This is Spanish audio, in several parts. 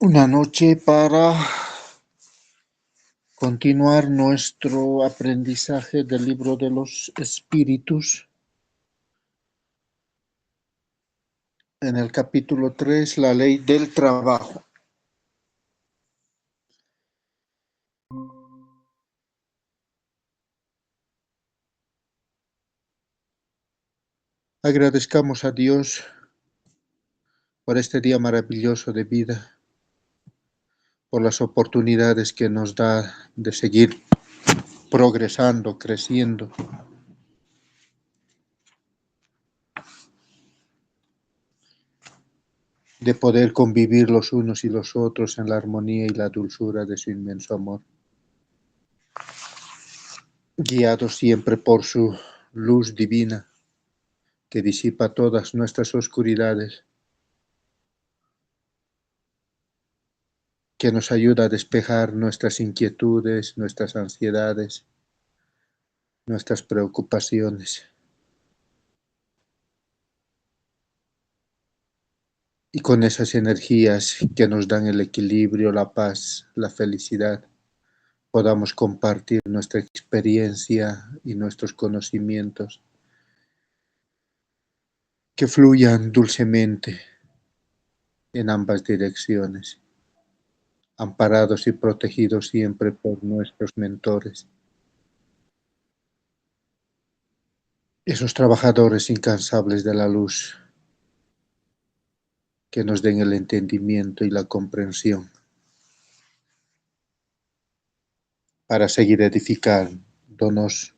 Una noche para continuar nuestro aprendizaje del libro de los espíritus. En el capítulo 3, la ley del trabajo. Agradezcamos a Dios por este día maravilloso de vida, por las oportunidades que nos da de seguir progresando, creciendo. De poder convivir los unos y los otros en la armonía y la dulzura de su inmenso amor. Guiados siempre por su luz divina, que disipa todas nuestras oscuridades, que nos ayuda a despejar nuestras inquietudes, nuestras ansiedades, nuestras preocupaciones. Y con esas energías que nos dan el equilibrio, la paz, la felicidad, podamos compartir nuestra experiencia y nuestros conocimientos, que fluyan dulcemente en ambas direcciones, amparados y protegidos siempre por nuestros mentores, esos trabajadores incansables de la luz, que nos den el entendimiento y la comprensión para seguir edificándonos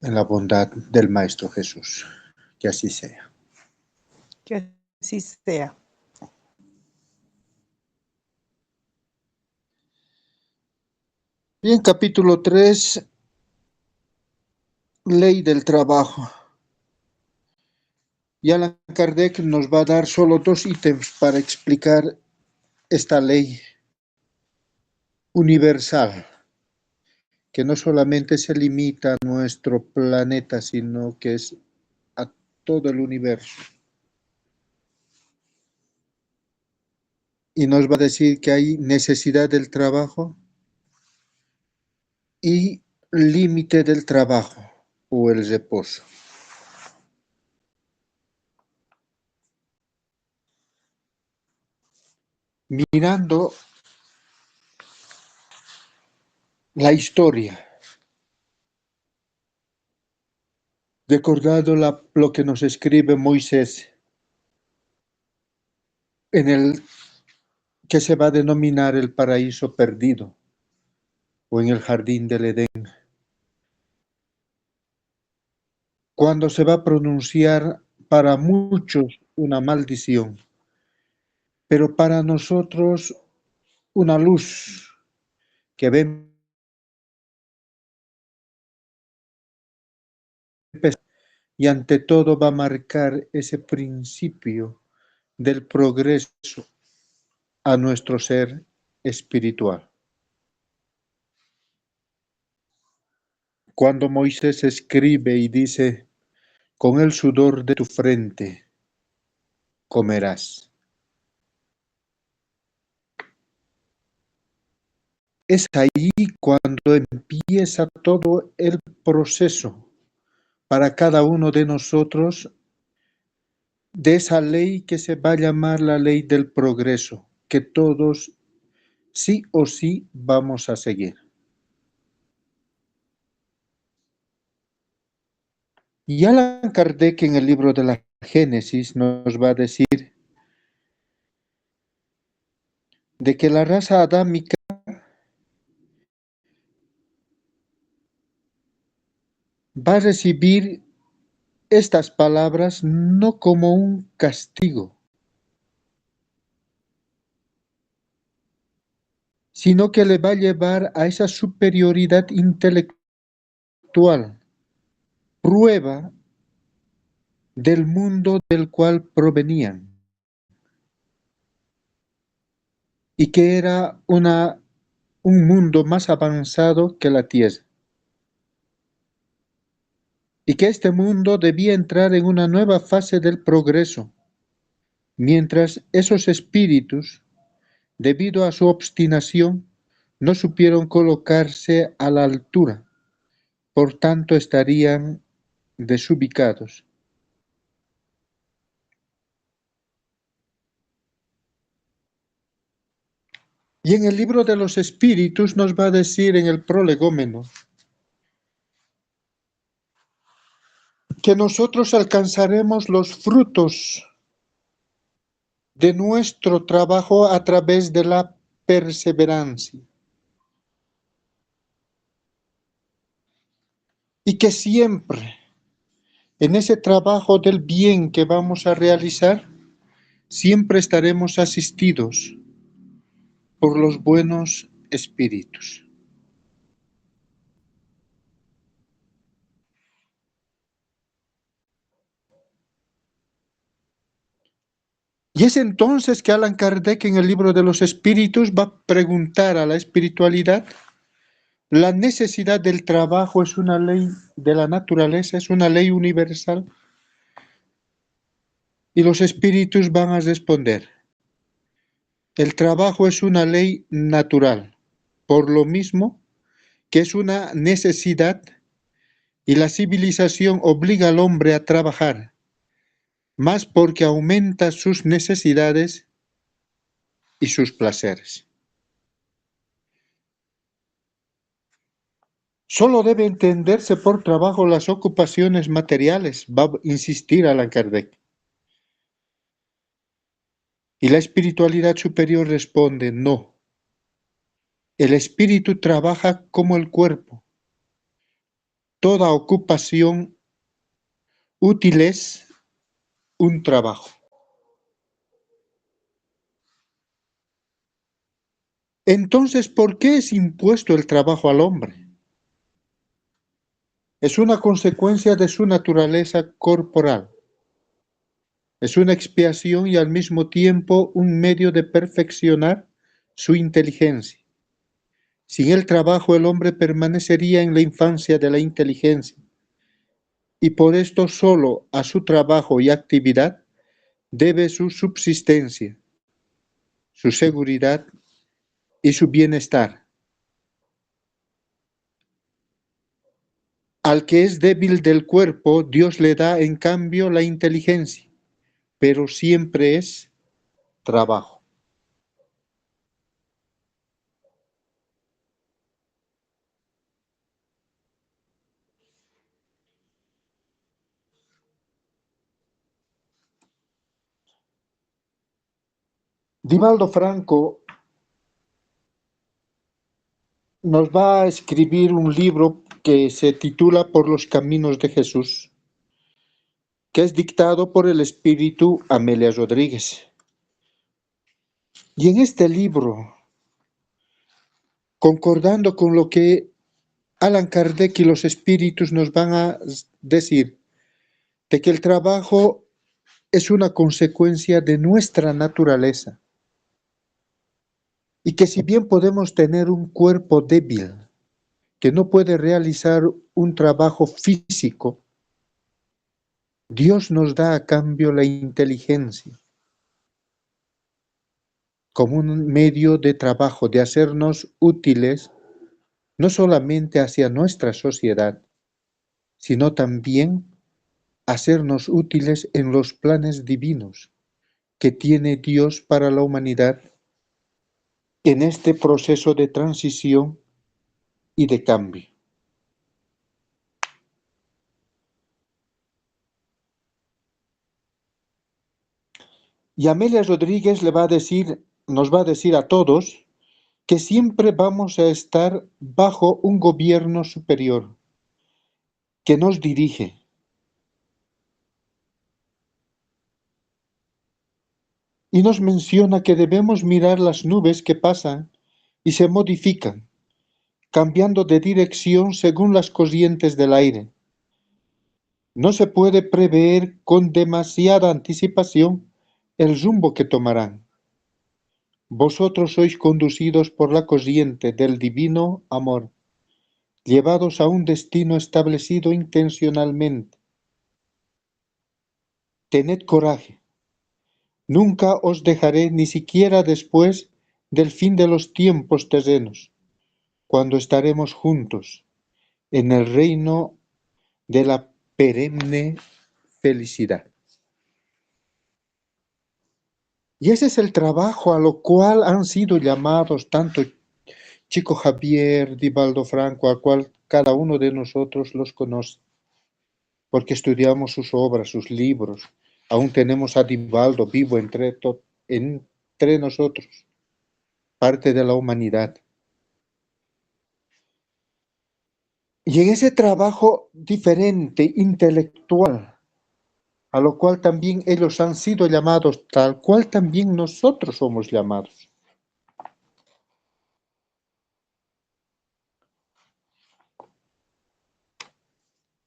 en la bondad del Maestro Jesús. Que así sea. Que así sea. Bien, capítulo 3, ley del trabajo. Y Allan Kardec nos va a dar solo 2 ítems para explicar esta ley universal, que no solamente se limita a nuestro planeta, sino que es a todo el universo. Y nos va a decir que hay necesidad del trabajo y límite del trabajo o el reposo. Mirando la historia, recordando lo que nos escribe Moisés, en el que se va a denominar el paraíso perdido o en el jardín del Edén, cuando se va a pronunciar para muchos una maldición, pero para nosotros una luz que ven y ante todo va a marcar ese principio del progreso a nuestro ser espiritual. Cuando Moisés escribe y dice, con el sudor de tu frente comerás. Es ahí cuando empieza todo el proceso para cada uno de nosotros de esa ley que se va a llamar la ley del progreso, que todos sí o sí vamos a seguir. Y Allan Kardec en el libro de la Génesis nos va a decir de que la raza adámica va a recibir estas palabras no como un castigo, sino que le va a llevar a esa superioridad intelectual, prueba del mundo del cual provenían, y que era un mundo más avanzado que la Tierra, y que este mundo debía entrar en una nueva fase del progreso, mientras esos espíritus debido a su obstinación, no supieron colocarse a la altura, por tanto estarían desubicados. Y en el libro de los Espíritus nos va a decir en el prolegómeno que nosotros alcanzaremos los frutos de nuestro trabajo a través de la perseverancia. Y que siempre en ese trabajo del bien que vamos a realizar, siempre estaremos asistidos por los buenos espíritus. Y es entonces que Allan Kardec en el libro de los Espíritus va a preguntar a la espiritualidad: ¿la necesidad del trabajo es una ley de la naturaleza, es una ley universal? Y los espíritus van a responder: el trabajo es una ley natural, por lo mismo que es una necesidad, y la civilización obliga al hombre a trabajar, más porque aumenta sus necesidades y sus placeres. Solo debe entenderse por trabajo las ocupaciones materiales, va a insistir Allan Kardec. Y la espiritualidad superior responde: no. El espíritu trabaja como el cuerpo. Toda ocupación útil es un trabajo. Entonces, ¿por qué es impuesto el trabajo al hombre? Es una consecuencia de su naturaleza corporal. Es una expiación y al mismo tiempo un medio de perfeccionar su inteligencia. Sin el trabajo el hombre permanecería en la infancia de la inteligencia, y por esto solo a su trabajo y actividad debe su subsistencia, su seguridad y su bienestar. Al que es débil del cuerpo, Dios le da en cambio la inteligencia, pero siempre es trabajo. Divaldo Franco nos va a escribir un libro que se titula Por los caminos de Jesús, que es dictado por el espíritu Amelia Rodríguez. Y en este libro, concordando con lo que Allan Kardec y los espíritus nos van a decir, de que el trabajo es una consecuencia de nuestra naturaleza, y que si bien podemos tener un cuerpo débil, que no puede realizar un trabajo físico, Dios nos da a cambio la inteligencia como un medio de trabajo, de hacernos útiles, no solamente hacia nuestra sociedad, sino también hacernos útiles en los planes divinos que tiene Dios para la humanidad en este proceso de transición y de cambio. Y Amelia Rodríguez le va a decir, nos va a decir a todos que siempre vamos a estar bajo un gobierno superior que nos dirige. Y nos menciona que debemos mirar las nubes que pasan y se modifican, cambiando de dirección según las corrientes del aire. No se puede prever con demasiada anticipación el rumbo que tomarán. Vosotros sois conducidos por la corriente del divino amor, llevados a un destino establecido intencionalmente. Tened coraje. Nunca os dejaré ni siquiera después del fin de los tiempos terrenos, cuando estaremos juntos en el reino de la perenne felicidad. Y ese es el trabajo a lo cual han sido llamados tanto Chico Javier, Divaldo Franco, al cual cada uno de nosotros los conoce, porque estudiamos sus obras, sus libros. Aún tenemos a Divaldo vivo entre nosotros, parte de la humanidad. Y en ese trabajo diferente, intelectual, a lo cual también ellos han sido llamados, tal cual también nosotros somos llamados.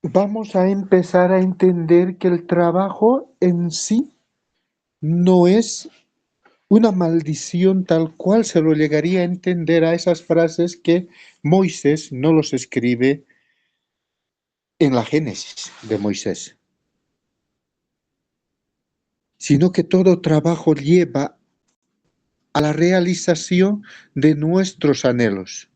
Vamos a empezar a entender que el trabajo en sí no es una maldición tal cual se lo llegaría a entender a esas frases que Moisés no los escribe en la Génesis de Moisés, sino que todo trabajo lleva a la realización de nuestros anhelos,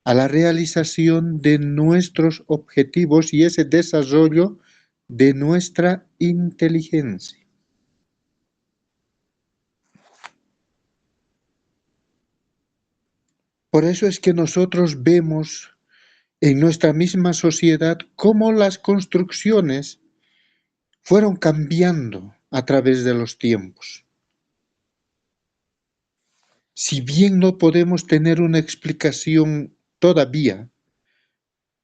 a la realización de nuestros objetivos y ese desarrollo de nuestra inteligencia. Por eso es que nosotros vemos en nuestra misma sociedad cómo las construcciones fueron cambiando a través de los tiempos. Si bien no podemos tener una explicación todavía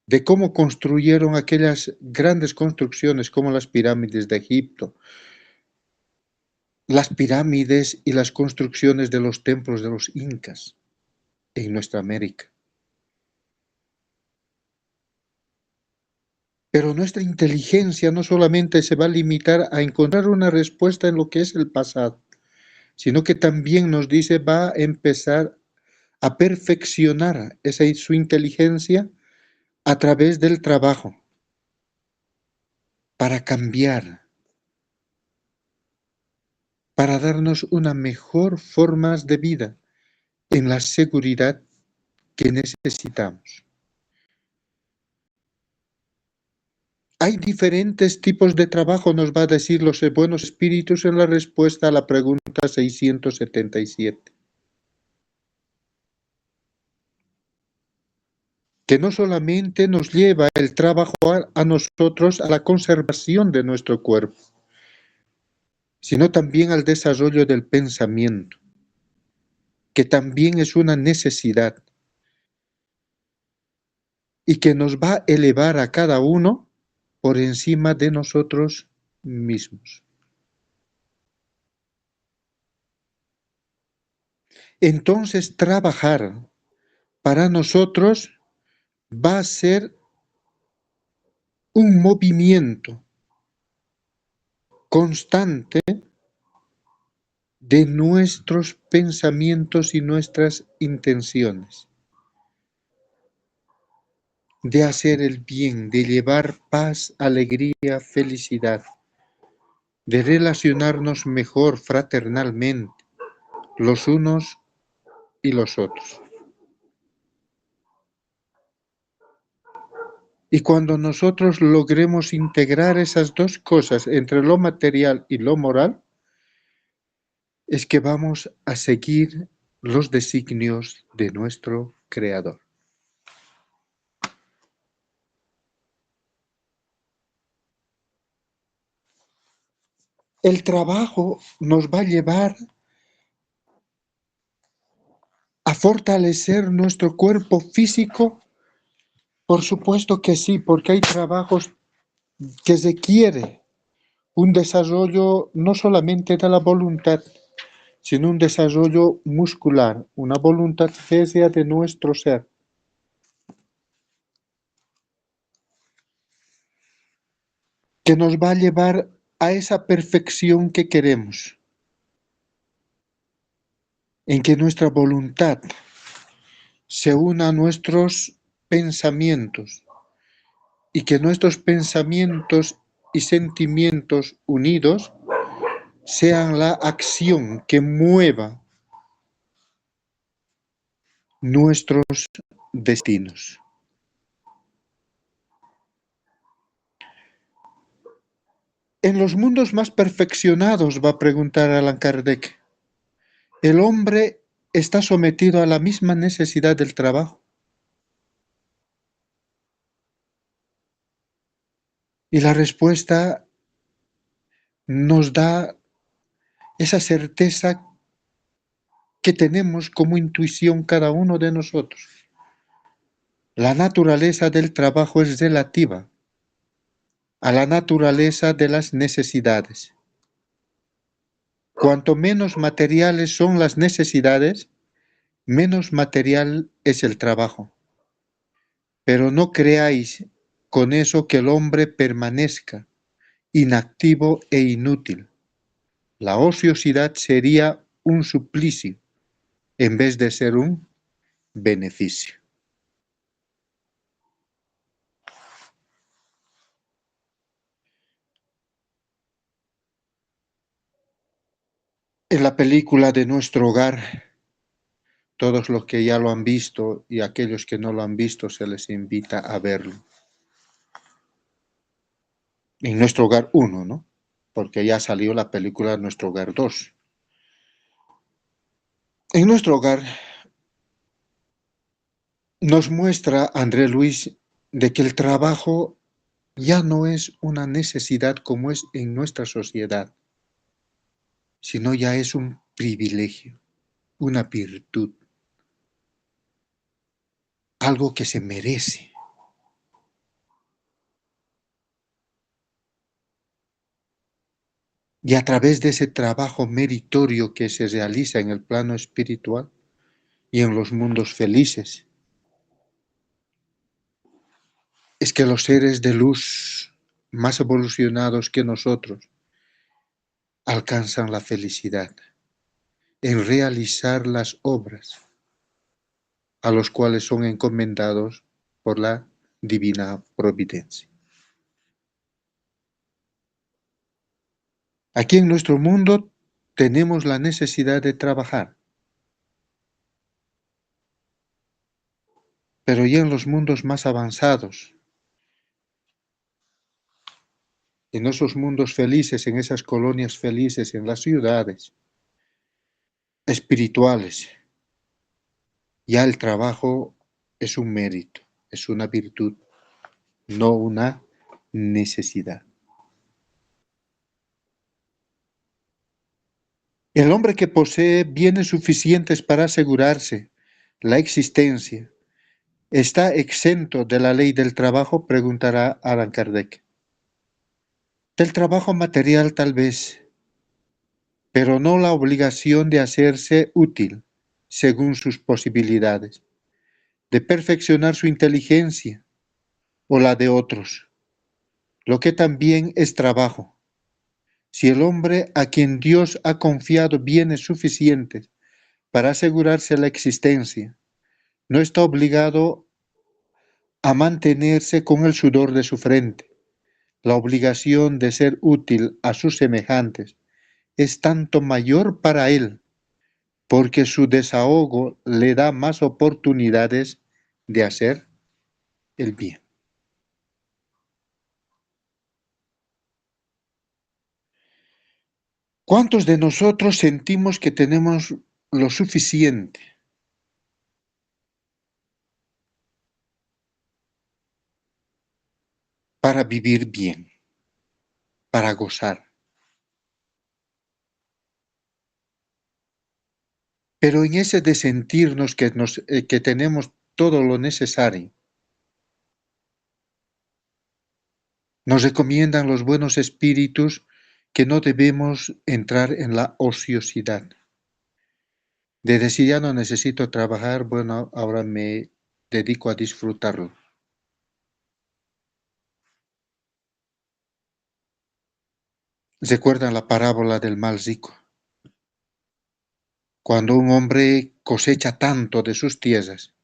de cómo construyeron aquellas grandes construcciones como las pirámides de Egipto, las pirámides y las construcciones de los templos de los incas en nuestra América. Pero nuestra inteligencia no solamente se va a limitar a encontrar una respuesta en lo que es el pasado, sino que también nos dice va a empezar a perfeccionar su inteligencia a través del trabajo para cambiar, para darnos una mejor forma de vida en la seguridad que necesitamos. Hay diferentes tipos de trabajo, nos va a decir los buenos espíritus en la respuesta a la pregunta 677. Que no solamente nos lleva el trabajo a nosotros a la conservación de nuestro cuerpo, sino también al desarrollo del pensamiento, que también es una necesidad y que nos va a elevar a cada uno por encima de nosotros mismos. Entonces, trabajar para nosotros va a ser un movimiento constante de nuestros pensamientos y nuestras intenciones, de hacer el bien, de llevar paz, alegría, felicidad, de relacionarnos mejor fraternalmente los unos y los otros. Y cuando nosotros logremos integrar esas dos cosas entre lo material y lo moral, es que vamos a seguir los designios de nuestro Creador. El trabajo nos va a llevar a fortalecer nuestro cuerpo físico. Por supuesto que sí, porque hay trabajos que requiere un desarrollo no solamente de la voluntad, sino un desarrollo muscular, una voluntad férrea de nuestro ser. Que nos va a llevar a esa perfección que queremos, en que nuestra voluntad se una a nuestros pensamientos y que nuestros pensamientos y sentimientos unidos sean la acción que mueva nuestros destinos. En los mundos más perfeccionados, va a preguntar Allan Kardec, ¿el hombre está sometido a la misma necesidad del trabajo? Y la respuesta nos da esa certeza que tenemos como intuición cada uno de nosotros. La naturaleza del trabajo es relativa a la naturaleza de las necesidades. Cuanto menos materiales son las necesidades, menos material es el trabajo. Pero no creáis con eso que el hombre permanezca inactivo e inútil. La ociosidad sería un suplicio en vez de ser un beneficio. En la película de Nuestro Hogar, todos los que ya lo han visto y aquellos que no lo han visto se les invita a verlo. En Nuestro Hogar 1, ¿no? Porque ya salió la película Nuestro Hogar 2. En Nuestro Hogar nos muestra André Luis de que el trabajo ya no es una necesidad como es en nuestra sociedad, sino ya es un privilegio, una virtud, algo que se merece. Y a través de ese trabajo meritorio que se realiza en el plano espiritual y en los mundos felices, es que los seres de luz más evolucionados que nosotros alcanzan la felicidad en realizar las obras a los cuales son encomendados por la divina providencia. Aquí en nuestro mundo tenemos la necesidad de trabajar, pero ya en los mundos más avanzados, en esos mundos felices, en esas colonias felices, en las ciudades espirituales, ya el trabajo es un mérito, es una virtud, no una necesidad. El hombre que posee bienes suficientes para asegurarse la existencia, ¿está exento de la ley del trabajo?, preguntará Allan Kardec. Del trabajo material tal vez, pero no la obligación de hacerse útil según sus posibilidades, de perfeccionar su inteligencia o la de otros, lo que también es trabajo. Si el hombre a quien Dios ha confiado bienes suficientes para asegurarse la existencia, no está obligado a mantenerse con el sudor de su frente, la obligación de ser útil a sus semejantes es tanto mayor para él, porque su desahogo le da más oportunidades de hacer el bien. ¿Cuántos de nosotros sentimos que tenemos lo suficiente para vivir bien, para gozar? Pero en ese de sentirnos que tenemos todo lo necesario, nos recomiendan los buenos espíritus que no debemos entrar en la ociosidad. De decir, ya no necesito trabajar, bueno, ahora me dedico a disfrutarlo. ¿Recuerdan la parábola del mal rico? Cuando un hombre cosecha tanto de sus tierras,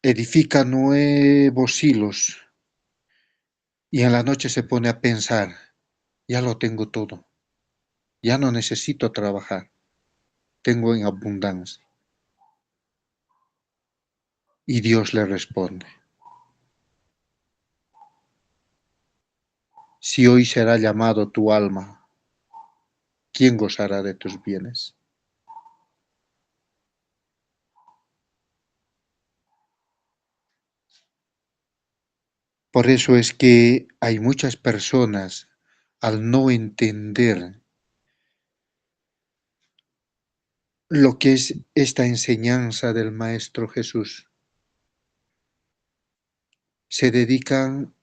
edifica nuevos hilos y en la noche se pone a pensar, ya lo tengo todo, ya no necesito trabajar, tengo en abundancia. Y Dios le responde: si hoy será llamado tu alma, ¿quién gozará de tus bienes? Por eso es que hay muchas personas, al no entender lo que es esta enseñanza del Maestro Jesús, se dedican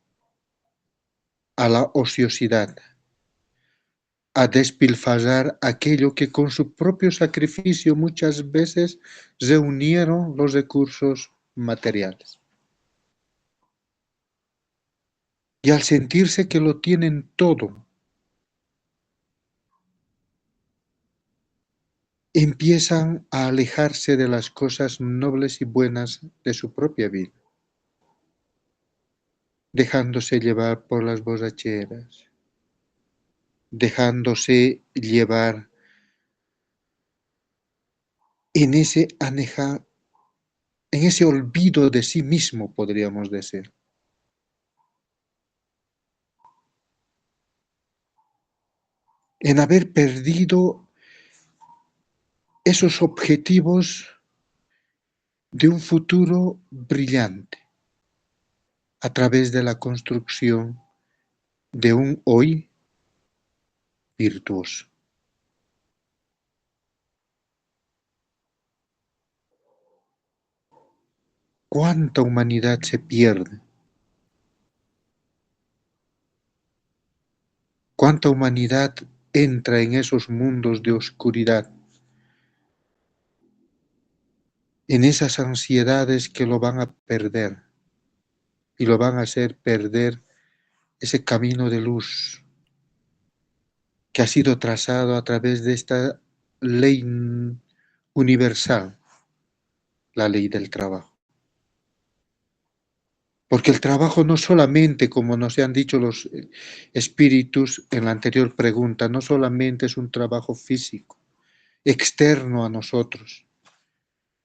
a la ociosidad, a despilfarrar aquello que con su propio sacrificio muchas veces reunieron los recursos materiales. Y al sentirse que lo tienen todo, empiezan a alejarse de las cosas nobles y buenas de su propia vida, dejándose llevar por las borracheras, dejándose llevar en ese en ese olvido de sí mismo, podríamos decir. En haber perdido esos objetivos de un futuro brillante a través de la construcción de un hoy virtuoso. ¿Cuánta humanidad se pierde? ¿Cuánta humanidad entra en esos mundos de oscuridad? En esas ansiedades que lo van a perder y lo van a hacer perder ese camino de luz que ha sido trazado a través de esta ley universal, la ley del trabajo. Porque el trabajo no solamente, como nos han dicho los espíritus en la anterior pregunta, no solamente es un trabajo físico, externo a nosotros,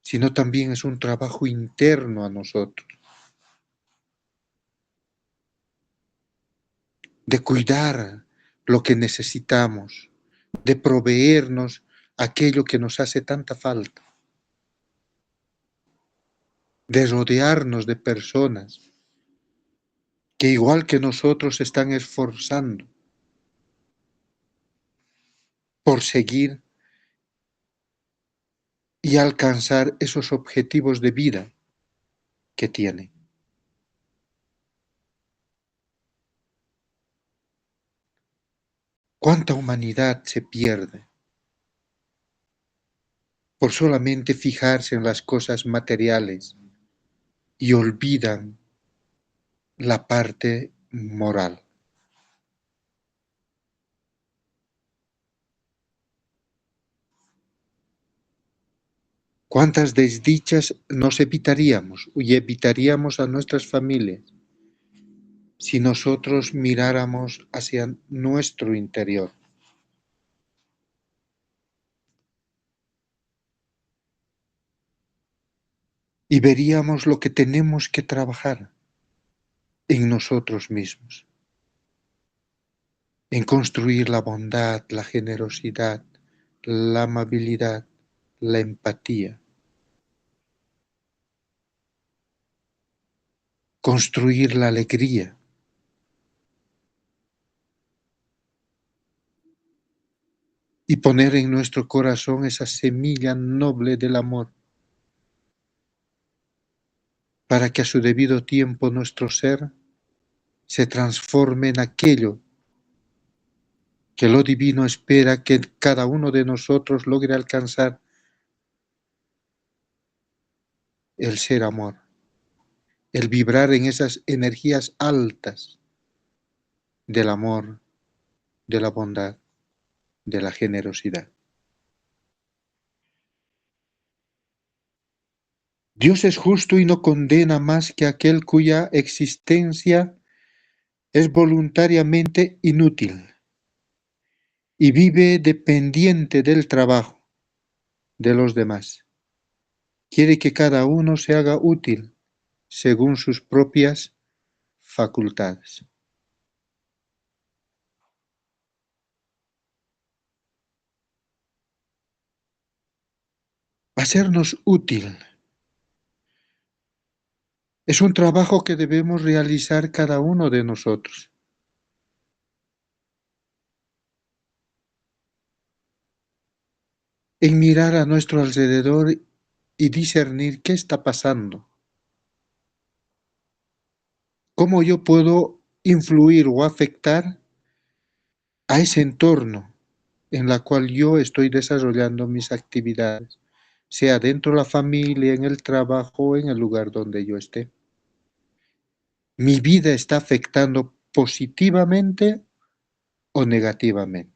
sino también es un trabajo interno a nosotros, de cuidar lo que necesitamos, de proveernos aquello que nos hace tanta falta, de rodearnos de personas que igual que nosotros se están esforzando por seguir y alcanzar esos objetivos de vida que tienen. ¿Cuánta humanidad se pierde por solamente fijarse en las cosas materiales y olvidan la parte moral? ¿Cuántas desdichas nos evitaríamos y evitaríamos a nuestras familias si nosotros miráramos hacia nuestro interior? Y veríamos lo que tenemos que trabajar en nosotros mismos, en construir la bondad, la generosidad, la amabilidad, la empatía, construir la alegría, y poner en nuestro corazón esa semilla noble del amor, para que a su debido tiempo nuestro ser se transforme en aquello que lo divino espera que cada uno de nosotros logre alcanzar: el ser amor, el vibrar en esas energías altas del amor, de la bondad, de la generosidad. Dios es justo y no condena más que aquel cuya existencia es voluntariamente inútil y vive dependiente del trabajo de los demás. quiere que cada uno se haga útil según sus propias facultades. Hacernos útil es un trabajo que debemos realizar cada uno de nosotros. En mirar a nuestro alrededor y discernir qué está pasando. ¿Cómo yo puedo influir o afectar a ese entorno en la cual yo estoy desarrollando mis actividades, sea dentro de la familia, en el trabajo o en el lugar donde yo esté? ¿Mi vida está afectando positivamente o negativamente?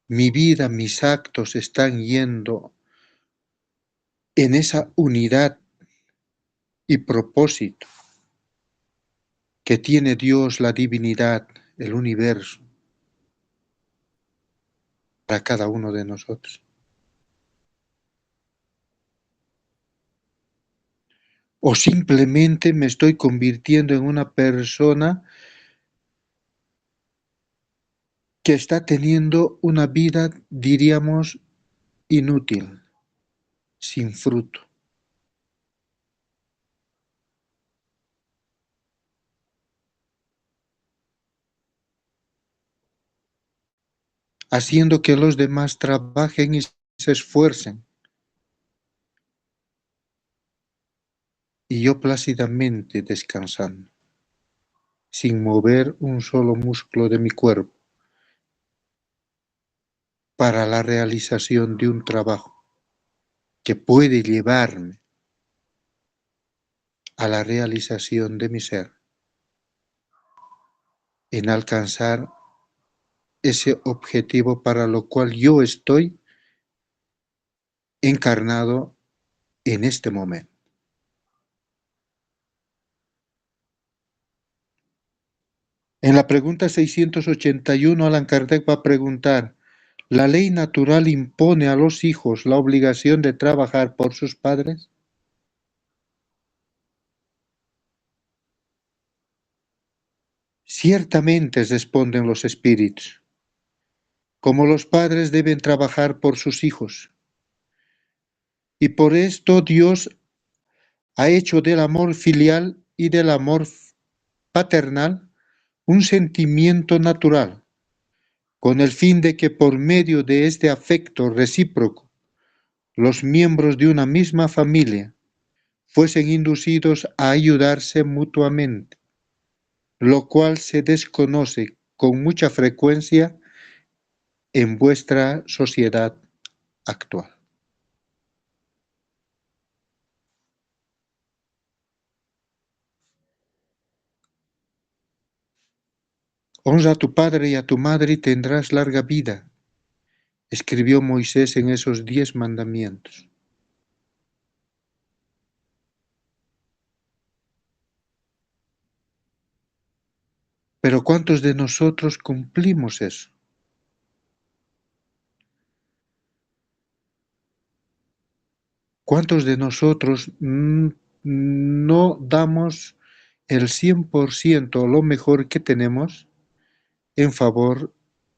Mi vida, mis actos están yendo en esa unidad y propósito que tiene Dios, la divinidad, el universo, para cada uno de nosotros. O simplemente me estoy convirtiendo en una persona que está teniendo una vida, diríamos, inútil, sin fruto. Haciendo que los demás trabajen y se esfuercen. Y yo plácidamente descansando, sin mover un solo músculo de mi cuerpo, para la realización de un trabajo que puede llevarme a la realización de mi ser, en alcanzar ese objetivo para lo cual yo estoy encarnado en este momento. En la pregunta 681, Allan Kardec va a preguntar: ¿la ley natural impone a los hijos la obligación de trabajar por sus padres? Ciertamente, responden los espíritus, como los padres deben trabajar por sus hijos. Y por esto Dios ha hecho del amor filial y del amor paternal un sentimiento natural, con el fin de que por medio de este afecto recíproco, los miembros de una misma familia fuesen inducidos a ayudarse mutuamente, lo cual se desconoce con mucha frecuencia en vuestra sociedad actual. Honra a tu padre y a tu madre y tendrás larga vida, escribió Moisés en esos 10 mandamientos. Pero ¿cuántos de nosotros cumplimos eso? ¿Cuántos de nosotros no damos el 100% lo mejor que tenemos en favor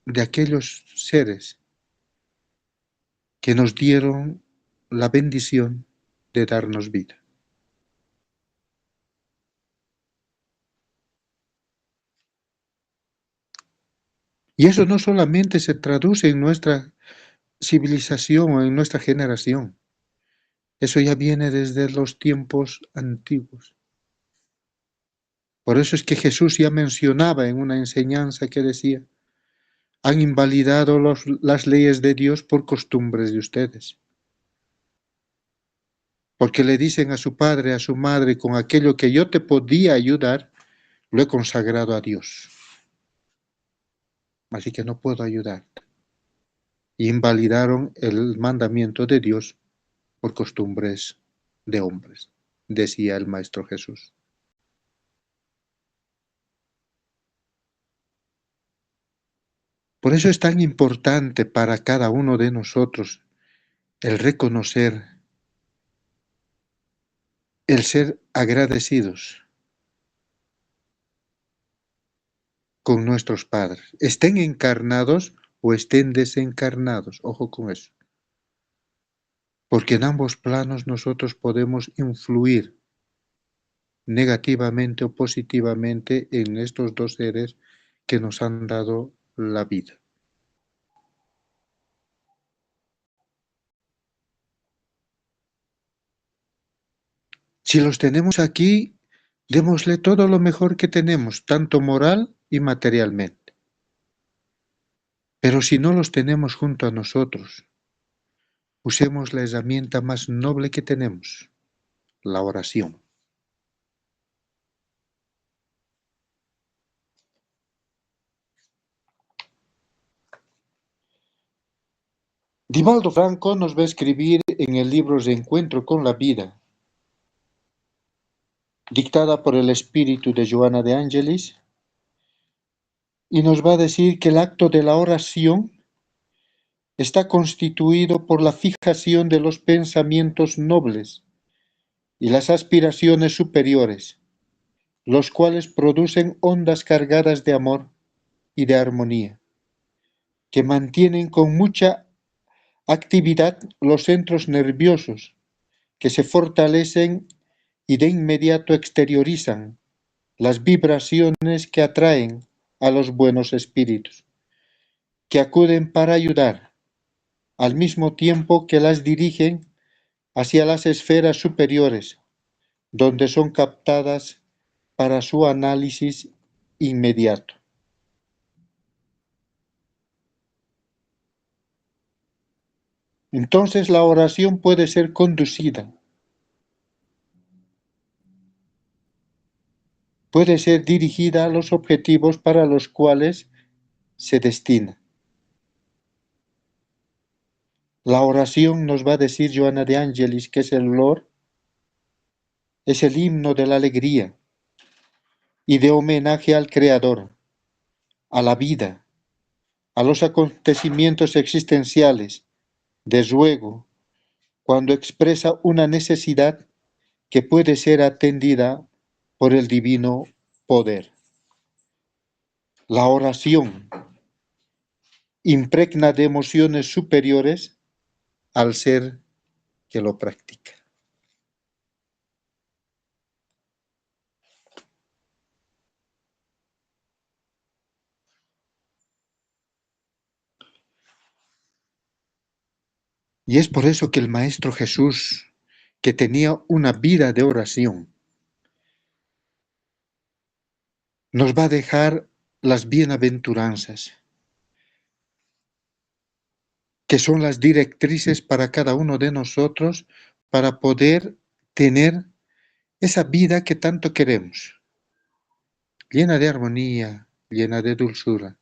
de aquellos seres que nos dieron la bendición de darnos vida? Y eso no solamente se traduce en nuestra civilización o en nuestra generación. Eso ya viene desde los tiempos antiguos. Por eso es que Jesús ya mencionaba en una enseñanza que decía: han invalidado las leyes de Dios por costumbres de ustedes. Porque le dicen a su padre, a su madre: con aquello que yo te podía ayudar, lo he consagrado a Dios. Así que no puedo ayudarte. Y invalidaron el mandamiento de Dios por costumbres de hombres, decía el Maestro Jesús. Por eso es tan importante para cada uno de nosotros el reconocer, el ser agradecidos con nuestros padres, estén encarnados o estén desencarnados. Ojo con eso. Porque en ambos planos nosotros podemos influir negativamente o positivamente en estos dos seres que nos han dado la vida. Si los tenemos aquí, démosle todo lo mejor que tenemos, tanto moral y materialmente. Pero si no los tenemos junto a nosotros, usemos la herramienta más noble que tenemos, la oración. Divaldo Franco nos va a escribir en el libro Reencuentro con la vida, dictada por el espíritu de Joana de Angelis, y nos va a decir que el acto de la oración está constituido por la fijación de los pensamientos nobles y las aspiraciones superiores, los cuales producen ondas cargadas de amor y de armonía, que mantienen con mucha actividad los centros nerviosos, que se fortalecen y de inmediato exteriorizan las vibraciones que atraen a los buenos espíritus, que acuden para ayudar, al mismo tiempo que las dirigen hacia las esferas superiores, donde son captadas para su análisis inmediato. Entonces la oración puede ser conducida, puede ser dirigida a los objetivos para los cuales se destina. La oración, nos va a decir Joana de Angelis, que es el olor, es el himno de la alegría y de homenaje al Creador, a la vida, a los acontecimientos existenciales, de ruego, cuando expresa una necesidad que puede ser atendida por el divino poder. La oración impregna de emociones superiores al ser que lo practica. Y es por eso que el Maestro Jesús, que tenía una vida de oración, nos va a dejar las bienaventuranzas, que son las directrices para cada uno de nosotros para poder tener esa vida que tanto queremos, llena de armonía, llena de dulzura,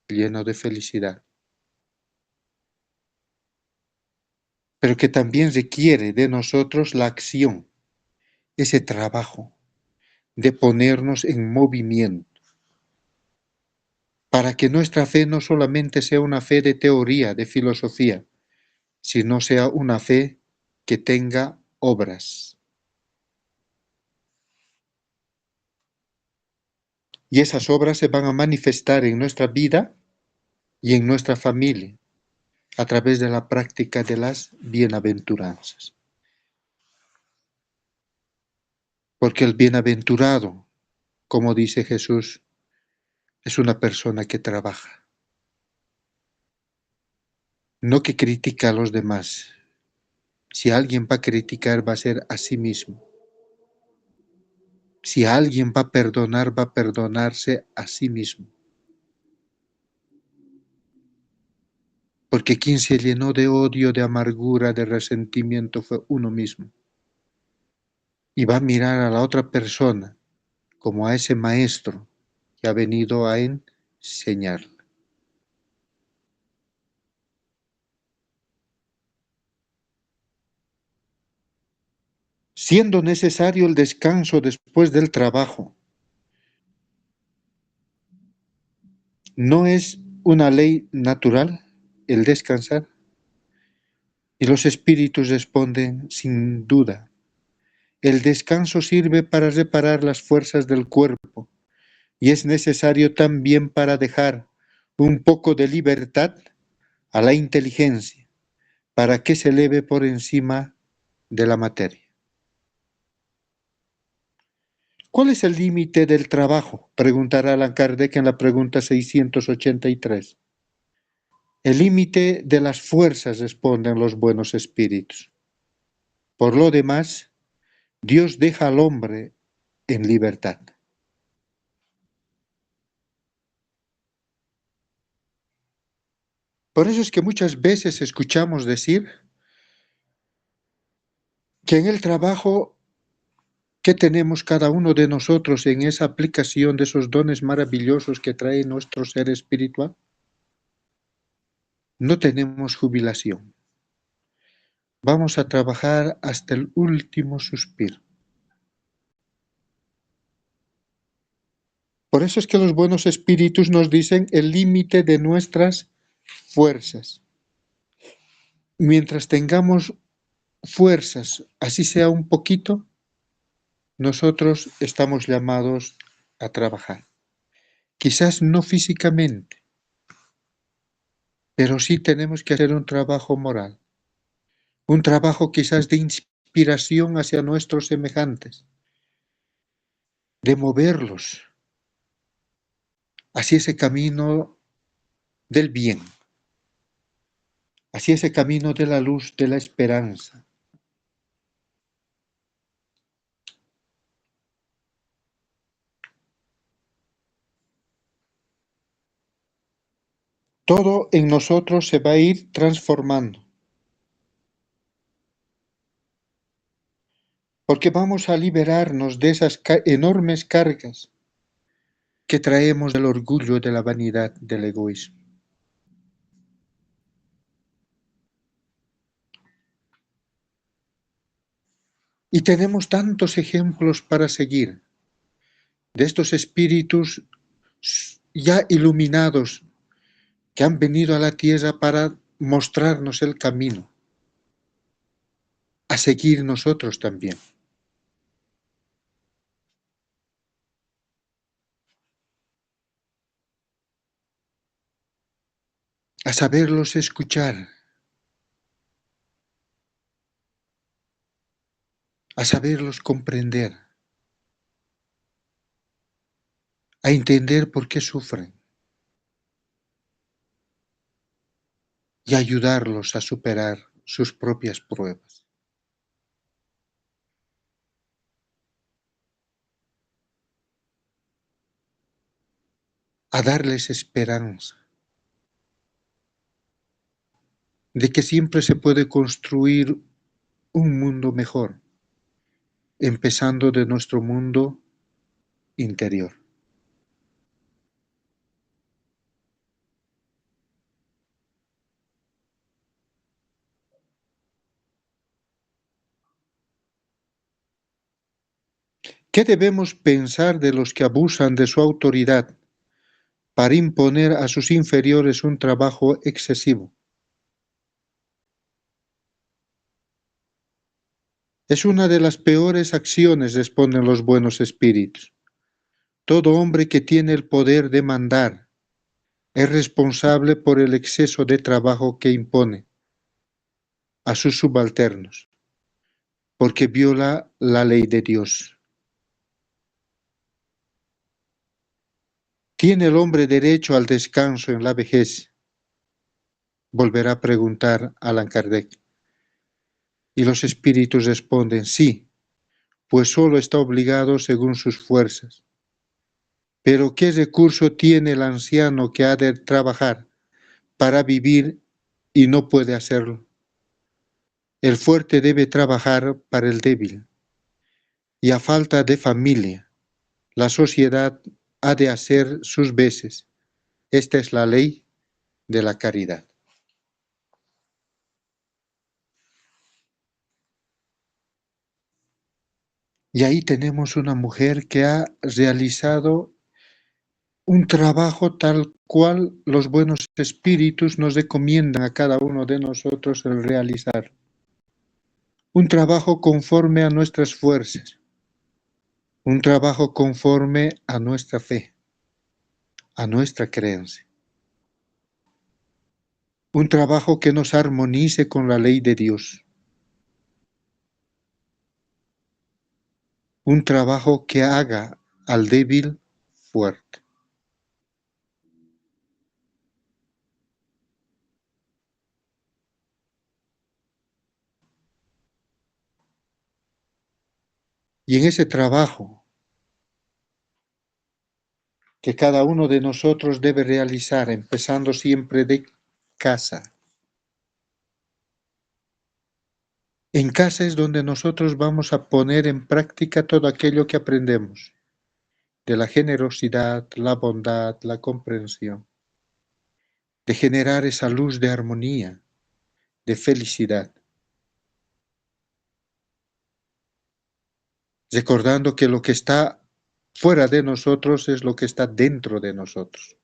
llena de felicidad, pero que también requiere de nosotros la acción, ese trabajo de ponernos en movimiento, para que nuestra fe no solamente sea una fe de teoría, de filosofía, sino sea una fe que tenga obras. Y esas obras se van a manifestar en nuestra vida y en nuestra familia, a través de la práctica de las bienaventuranzas. Porque el bienaventurado, como dice Jesús, es una persona que trabaja, no que critica a los demás. Si alguien va a criticar, va a ser a sí mismo. Si alguien va a perdonarse a sí mismo. Porque quien se llenó de odio, de amargura, de resentimiento fue uno mismo. Y va a mirar a la otra persona como a ese maestro que ha venido a enseñarle. Siendo necesario el descanso después del trabajo, no es una ley natural, el descansar? Y los espíritus responden, sin duda. El descanso sirve para reparar las fuerzas del cuerpo y es necesario también para dejar un poco de libertad a la inteligencia, para que se eleve por encima de la materia. ¿Cuál es el límite del trabajo?, preguntará Allan Kardec en la pregunta 683. El límite de las fuerzas, responden los buenos espíritus. Por lo demás, Dios deja al hombre en libertad. Por eso es que muchas veces escuchamos decir que en el trabajo que tenemos cada uno de nosotros, en esa aplicación de esos dones maravillosos que trae nuestro ser espiritual, no tenemos jubilación. Vamos a trabajar hasta el último suspiro. Por eso es que los buenos espíritus nos dicen el límite de nuestras fuerzas. Mientras tengamos fuerzas, así sea un poquito, nosotros estamos llamados a trabajar. Quizás no físicamente, pero sí tenemos que hacer un trabajo moral, un trabajo quizás de inspiración hacia nuestros semejantes, de moverlos hacia ese camino del bien, hacia ese camino de la luz, de la esperanza. Todo en nosotros se va a ir transformando, porque vamos a liberarnos de esas enormes cargas que traemos del orgullo, de la vanidad, del egoísmo. Y tenemos tantos ejemplos para seguir de estos espíritus ya iluminados que han venido a la tierra para mostrarnos el camino, a seguir nosotros también. A saberlos escuchar, a saberlos comprender, a entender por qué sufren y ayudarlos a superar sus propias pruebas. A darles esperanza de que siempre se puede construir un mundo mejor, empezando de nuestro mundo interior. ¿Qué debemos pensar de los que abusan de su autoridad para imponer a sus inferiores un trabajo excesivo? Es una de las peores acciones, responden los buenos espíritus. Todo hombre que tiene el poder de mandar es responsable por el exceso de trabajo que impone a sus subalternos, porque viola la ley de Dios. ¿Tiene el hombre derecho al descanso en la vejez?, volverá a preguntar Allan Kardec. Y los espíritus responden, sí, pues solo está obligado según sus fuerzas. Pero ¿qué recurso tiene el anciano que ha de trabajar para vivir y no puede hacerlo? El fuerte debe trabajar para el débil. Y a falta de familia, la sociedad ha de hacer sus veces. Esta es la ley de la caridad. Y ahí tenemos una mujer que ha realizado un trabajo tal cual los buenos espíritus nos recomiendan a cada uno de nosotros el realizar. Un trabajo conforme a nuestras fuerzas, un trabajo conforme a nuestra fe, a nuestra creencia. Un trabajo que nos armonice con la ley de Dios. Un trabajo que haga al débil fuerte. Y en ese trabajo que cada uno de nosotros debe realizar, empezando siempre de casa. En casa es donde nosotros vamos a poner en práctica todo aquello que aprendemos, de la generosidad, la bondad, la comprensión, de generar esa luz de armonía, de felicidad, recordando que lo que está fuera de nosotros es lo que está dentro de nosotros.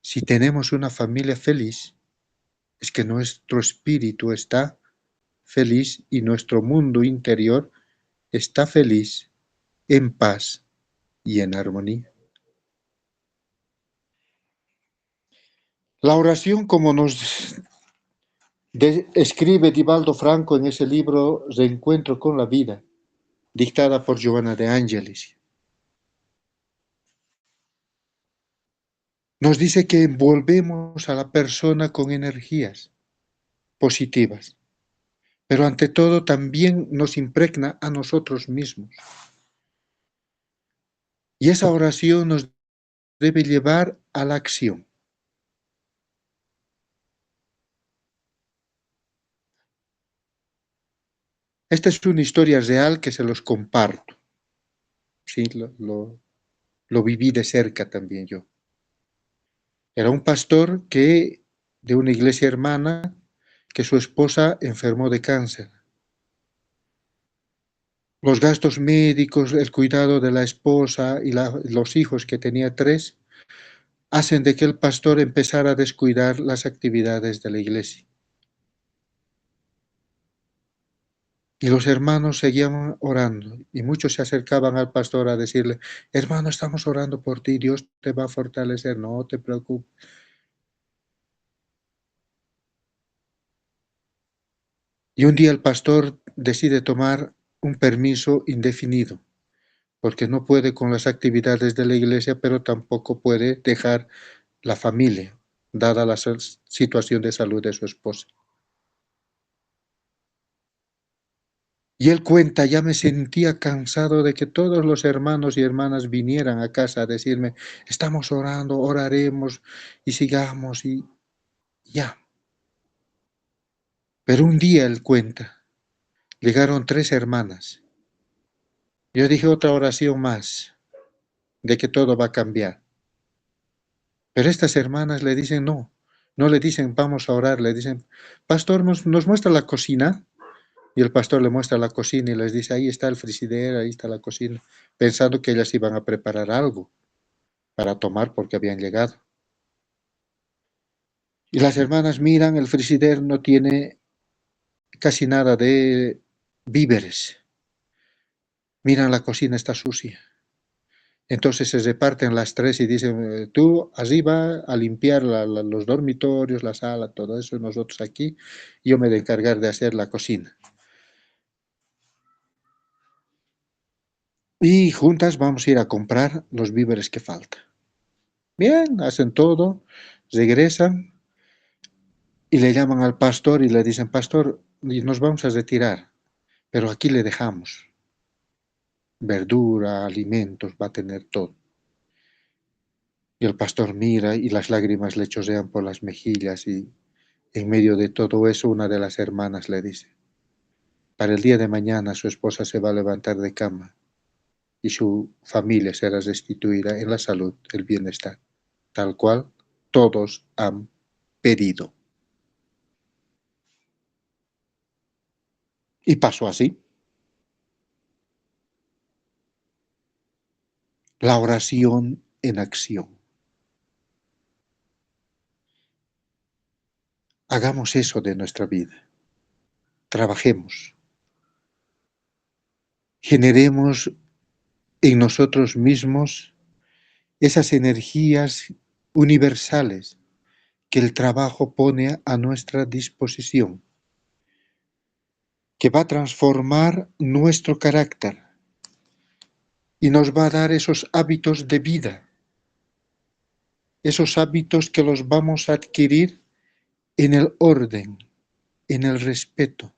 Si tenemos una familia feliz, es que nuestro espíritu está feliz y nuestro mundo interior está feliz, en paz y en armonía. La oración, como nos escribe Divaldo Franco en ese libro Reencuentro con la vida, dictada por Giovanna de Angelis, nos dice que envolvemos a la persona con energías positivas, pero ante todo también nos impregna a nosotros mismos. Y esa oración nos debe llevar a la acción. Esta es una historia real que se los comparto. Sí, lo viví de cerca también yo. Era un pastor de una iglesia hermana, que su esposa enfermó de cáncer. Los gastos médicos, el cuidado de la esposa y los hijos, que tenía 3, hacen de que el pastor empezara a descuidar las actividades de la iglesia. Y los hermanos seguían orando, y muchos se acercaban al pastor a decirle: hermano, estamos orando por ti, Dios te va a fortalecer, no te preocupes. Y un día el pastor decide tomar un permiso indefinido, porque no puede con las actividades de la iglesia, pero tampoco puede dejar la familia, dada la situación de salud de su esposa. Y él cuenta: ya me sentía cansado de que todos los hermanos y hermanas vinieran a casa a decirme: estamos orando, oraremos y sigamos y ya. Pero un día él cuenta, llegaron 3 hermanas. Yo dije: otra oración más, de que todo va a cambiar. Pero estas hermanas le dicen: no, no le dicen vamos a orar, le dicen: pastor, nos muestra la cocina. Y el pastor le muestra la cocina y les dice: ahí está el frigider, ahí está la cocina, pensando que ellas iban a preparar algo para tomar porque habían llegado. Y las hermanas miran, el frigider no tiene casi nada de víveres. Miran, la cocina está sucia. Entonces se reparten las 3 y dicen: tú arriba a limpiar los dormitorios, la sala, todo eso, y nosotros aquí, yo me de encargar de hacer la cocina. Y juntas vamos a ir a comprar los víveres que faltan. Bien, hacen todo, regresan y le llaman al pastor y le dicen: pastor, nos vamos a retirar, pero aquí le dejamos verdura, alimentos, va a tener todo. Y el pastor mira y las lágrimas le chorrean por las mejillas, y en medio de todo eso una de las hermanas le dice: para el día de mañana su esposa se va a levantar de cama y su familia será restituida en la salud, el bienestar, tal cual todos han pedido. Y pasó así. La oración en acción. Hagamos eso de nuestra vida. Trabajemos. Generemos en nosotros mismos esas energías universales que el trabajo pone a nuestra disposición, que va a transformar nuestro carácter y nos va a dar esos hábitos de vida, esos hábitos que los vamos a adquirir en el orden, en el respeto,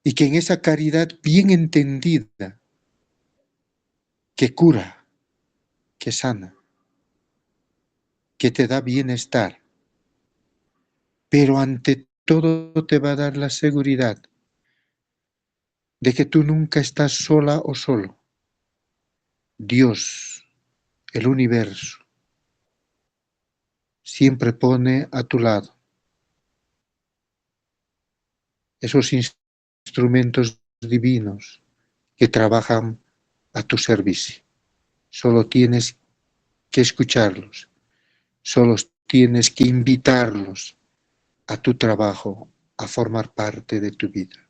y que en esa caridad bien entendida, que cura, que sana, que te da bienestar, pero ante todo te va a dar la seguridad de que tú nunca estás sola o solo. Dios, el universo, siempre pone a tu lado esos instrumentos divinos que trabajan a tu servicio. Solo tienes que escucharlos, solo tienes que invitarlos a tu trabajo, a formar parte de tu vida,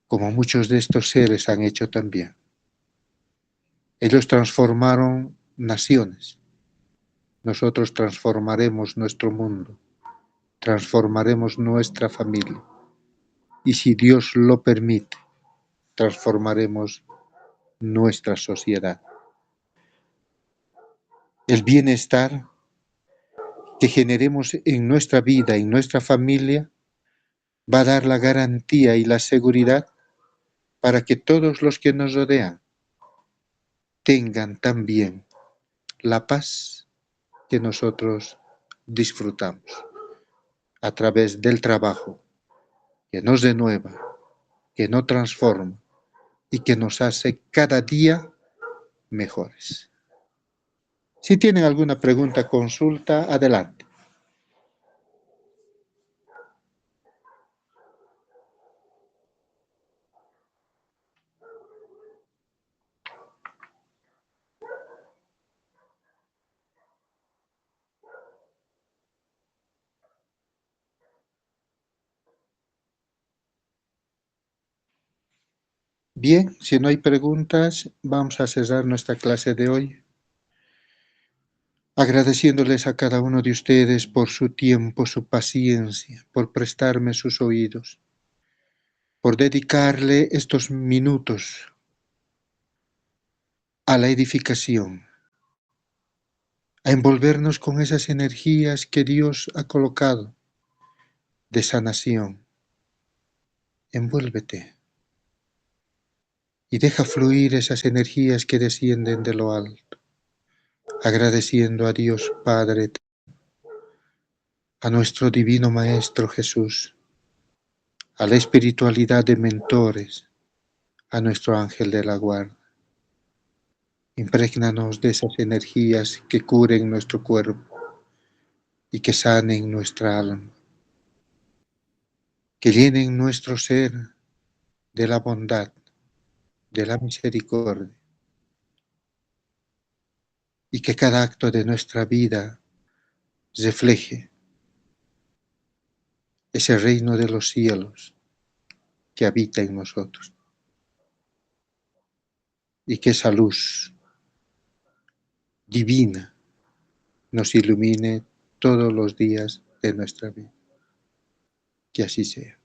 como muchos de estos seres han hecho también. Ellos transformaron naciones, nosotros transformaremos nuestro mundo, transformaremos nuestra familia y si Dios lo permite, transformaremos nuestra sociedad. El bienestar que generemos en nuestra vida, en nuestra familia, va a dar la garantía y la seguridad para que todos los que nos rodean tengan también la paz que nosotros disfrutamos a través del trabajo que nos renueva, que nos transforma y que nos hace cada día mejores. Si tienen alguna pregunta, consulta, adelante. Bien, si no hay preguntas, vamos a cerrar nuestra clase de hoy, agradeciéndoles a cada uno de ustedes por su tiempo, su paciencia, por prestarme sus oídos, por dedicarle estos minutos a la edificación, a envolvernos con esas energías que Dios ha colocado de sanación. Envuélvete y deja fluir esas energías que descienden de lo alto, agradeciendo a Dios Padre, a nuestro Divino Maestro Jesús, a la espiritualidad de mentores, a nuestro ángel de la guarda. Imprégnanos de esas energías que curen nuestro cuerpo y que sanen nuestra alma, que llenen nuestro ser de la bondad, de la misericordia, y que cada acto de nuestra vida refleje ese reino de los cielos que habita en nosotros, y que esa luz divina nos ilumine todos los días de nuestra vida. Que así sea.